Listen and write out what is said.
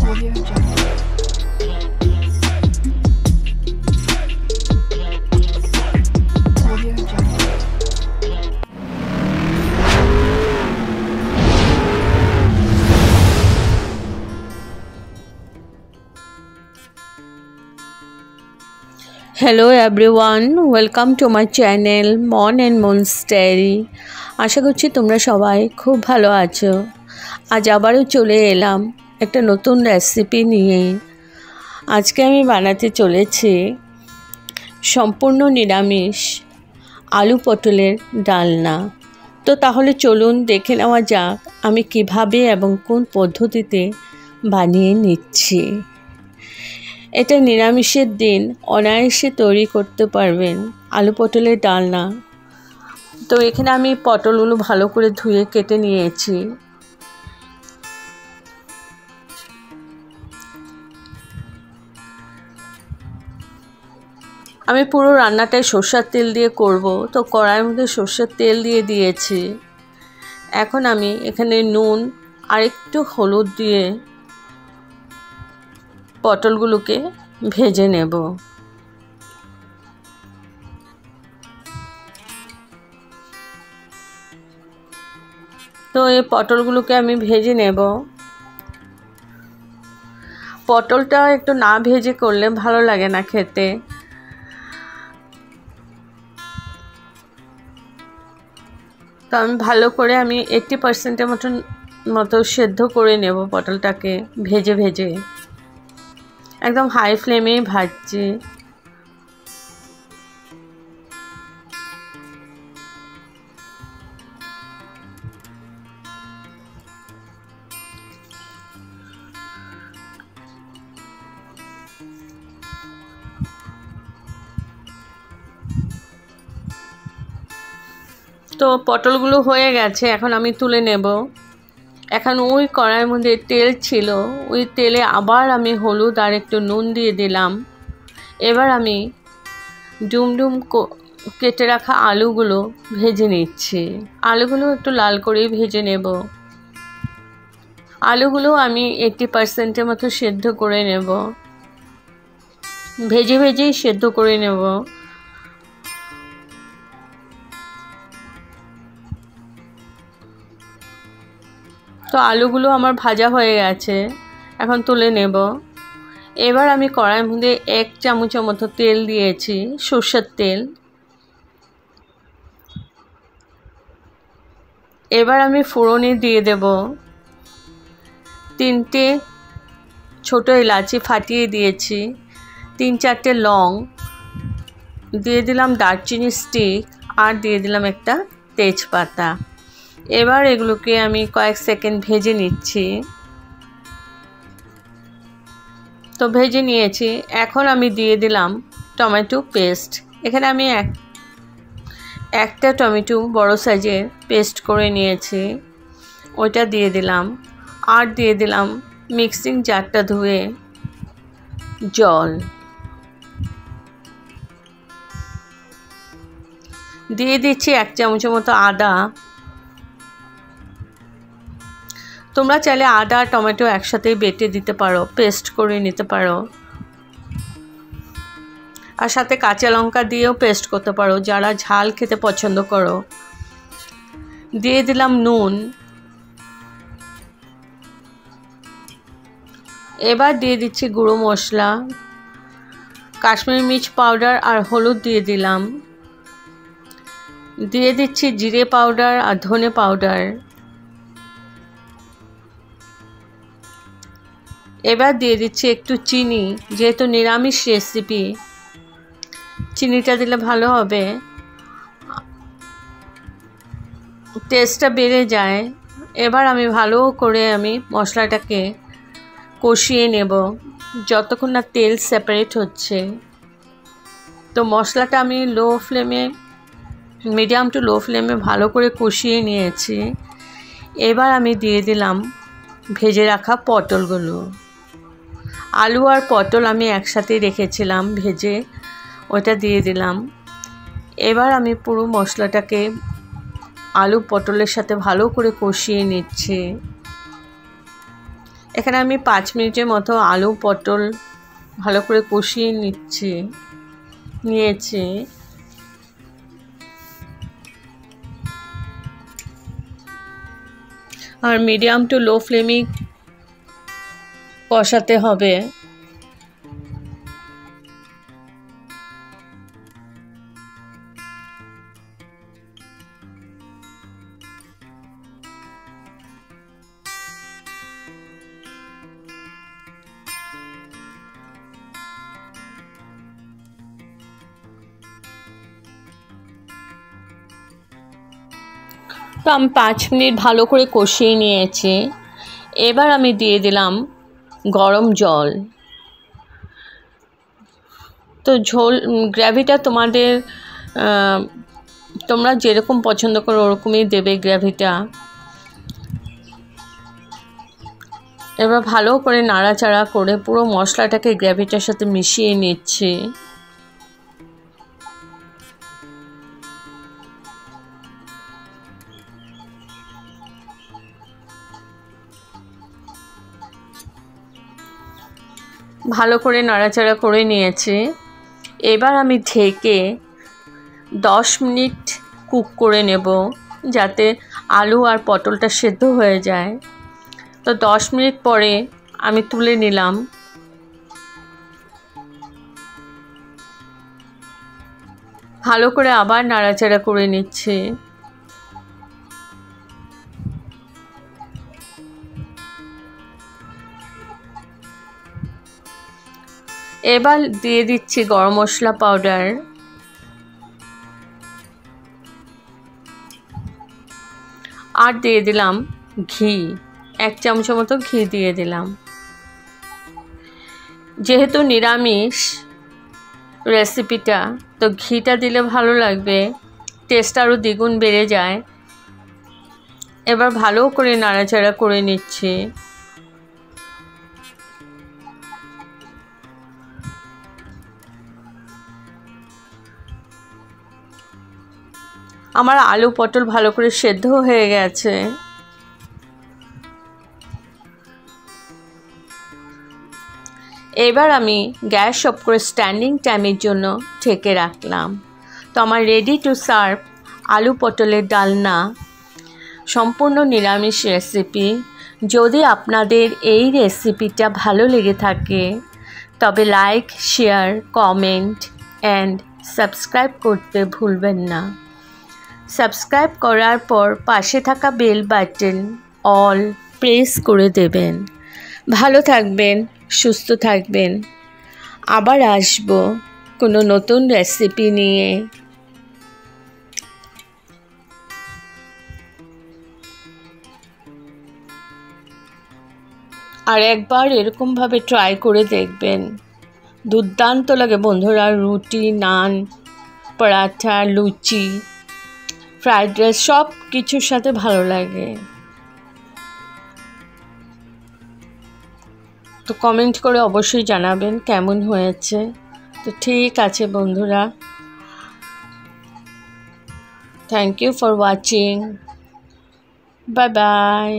Audio Jungle. Audio Jungle. Hello everyone, welcome to my channel Mon and Mon's Diary. আশা করছি তোমরা সবাই খুব ভালো আছো। আজ আবারও চলে এলাম একটা নতুন রেসিপি নিয়ে। আজকে আমি বানাতে চলেছি সম্পূর্ণ নিরামিষ আলু পটলের ডালনা। তো তাহলে চলুন দেখে নেওয়া যাক আমি কিভাবে এবং কোন পদ্ধতিতে বানিয়ে নিচ্ছি। এটা নিরামিষের দিন অনায়াসে তৈরি করতে পারবেন আলু পটলের ডালনা। তো এখানে আমি পটলগুলো ভালো করে ধুয়ে কেটে নিয়েছি। আমি পুরো রান্নাটাই সরষের তেল দিয়ে করব, তো কড়াইয়ের মধ্যে সরষের তেল দিয়ে দিয়েছি। এখন আমি এখানে নুন আর একটু হলুদ দিয়ে পটলগুলোকে ভেজে নেব। তো এই পটলগুলোকে আমি ভেজে নেব। পটলটা একটু না ভেজে করলে ভালো লাগে না খেতে। তো আমি ভালো করে 80%-এর মতো সেদ্ধ করে নেব পটলটাকে ভেজে ভেজে। একদম হাই ফ্লেমেই ভাজছি। তো পটলগুলো হয়ে গেছে, এখন আমি তুলে নেব। এখন ওই কড়াইয়ের মধ্যে তেল ছিল, ওই তেলে আবার আমি হলুদ আর একটু নুন দিয়ে দিলাম। এবার আমি ডুম ডুম কেটে রাখা আলুগুলো ভেজে নিচ্ছি। আলুগুলো একটু লাল করেই ভেজে নেব। আলুগুলো আমি 80%-এর মতো সেদ্ধ করে নেব, ভেজে ভেজেই সেদ্ধ করে নেব। তো আলুগুলো আমার ভাজা হয়ে গেছে, এখন তুলে নেব। এবার আমি কড়াইয়ের মধ্যে 1 চামচের মতো তেল দিয়েছি, সরষের তেল। এবার আমি ফোড়নে দিয়ে দেব 3টে ছোট এলাচি ফাটিয়ে দিয়েছি, 3-4টে লং দিয়ে দিলাম, দারচিনি স্টিক, আর দিয়ে দিলাম একটা তেজপাতা। এবার এগুলোকে আমি কয়েক সেকেন্ড ভেজে নিচ্ছি। তো ভেজে নিয়েছি, এখন আমি দিয়ে দিলাম টমেটো পেস্ট। এখানে আমি একটা টমেটো বড় সাইজের পেস্ট করে নিয়েছি, ওইটা দিয়ে দিলাম। আর দিয়ে দিলাম মিক্সিং জারটা ধুয়ে জল দিয়ে দিচ্ছি। 1 চামচের মতো আদা। তোমরা চাইলে আদা আর টমেটো একসাথেই বেটে দিতে পারো, পেস্ট করে নিতে পারো। আর সাথে কাঁচা লঙ্কা দিয়েও পেস্ট করতে পারো, যারা ঝাল খেতে পছন্দ করো। দিয়ে দিলাম নুন। এবার দিয়ে দিচ্ছি গুঁড়ো মশলা, কাশ্মীরি মির্চ পাউডার আর হলুদ দিয়ে দিলাম। দিয়ে দিচ্ছি জিরে পাউডার আর ধনে পাউডার। এবার দিয়ে দিচ্ছি একটু চিনি, যেহেতু নিরামিষ রেসিপি চিনিটা দিলে ভালো হবে, টেস্টটা বেড়ে যায়। এবার আমি ভালো করে মশলাটাকে কষিয়ে নেব যতক্ষণ না তেল সেপারেট হচ্ছে। তো মশলাটা আমি মিডিয়াম টু লো ফ্লেমে ভালো করে কষিয়ে নিয়েছি। এবার আমি দিয়ে দিলাম ভেজে রাখা পটলগুলো। আলু আর পটল আমি একসাথে রেখেছিলাম ভেজে, ওটা দিয়ে দিলাম। এবার আমি পুরো মশলাটাকে আলু পটলের সাথে ভালো করে কষিয়ে নিচ্ছি। এখানে আমি 5 মিনিটের মতো আলু পটল ভালো করে কষিয়ে নিয়েছি। আর মিডিয়াম টু লো ফ্লেমে কষাতে হবে। তো আমি 5 মিনিট ভালো করে কষিয়ে নিয়েছি। এবার আমি দিয়ে দিলাম গরম জল। তো গ্রেভিটা তোমরা যেরকম পছন্দ করো ওরকমই দেবে গ্রেভিটা। এবার ভালো করে নাড়াচাড়া করে পুরো মশলাটাকে গ্রেভিটার সাথে মিশিয়ে নিচ্ছি। ভালো করে নাড়াচাড়া করে নিয়েছি। এবার আমি ঢেকে 10 মিনিট কুক করে নেব, যাতে আলু আর পটলটা সেদ্ধ হয়ে যায়। তো 10 মিনিট পরে আমি তুলে নিলাম। ভালো করে আবার নাড়াচাড়া করে নিচ্ছি। এবার দিয়ে দিচ্ছি গরম মশলা পাউডার। আর দিয়ে দিলাম ঘি, 1 চামচের মতো ঘি দিয়ে দিলাম। যেহেতু নিরামিষ রেসিপিটা, তো ঘিটা দিলে ভালো লাগবে, টেস্ট আরও দ্বিগুণ বেড়ে যায়। এবার ভালো করে নাড়াচাড়া করে নিচ্ছি। আমার আলু পটল ভালো করে সেদ্ধ হয়ে গেছে। এবার আমি গ্যাস অফ করে স্ট্যান্ডিং টাইমের জন্য ঢেকে রাখলাম। তো আমার রেডি টু সার্ভ আলু পটলের ডালনা, সম্পূর্ণ নিরামিষ রেসিপি। যদি আপনাদের এই রেসিপিটা ভালো লেগে থাকে তবে like, share, comment and subscribe করতে ভুলবেন না। সাবস্ক্রাইব করার পর পাশে থাকা বেল বাটন অল প্রেস করে দেবেন। ভালো থাকবেন, সুস্থ থাকবেন। আবার আসবো কোনো নতুন রেসিপি নিয়ে। আর একবার এরকমভাবে ট্রাই করে দেখবেন, দুর্দান্ত লাগে বন্ধুরা। রুটি, নান, পরাঠা, লুচি, ফ্রাইড রাইস সব কিছুর সাথে ভালো লাগে। তো কমেন্ট করে অবশ্যই জানাবেন কেমন হয়েছে। তো ঠিক আছে বন্ধুরা, thank you for watching. Bye by.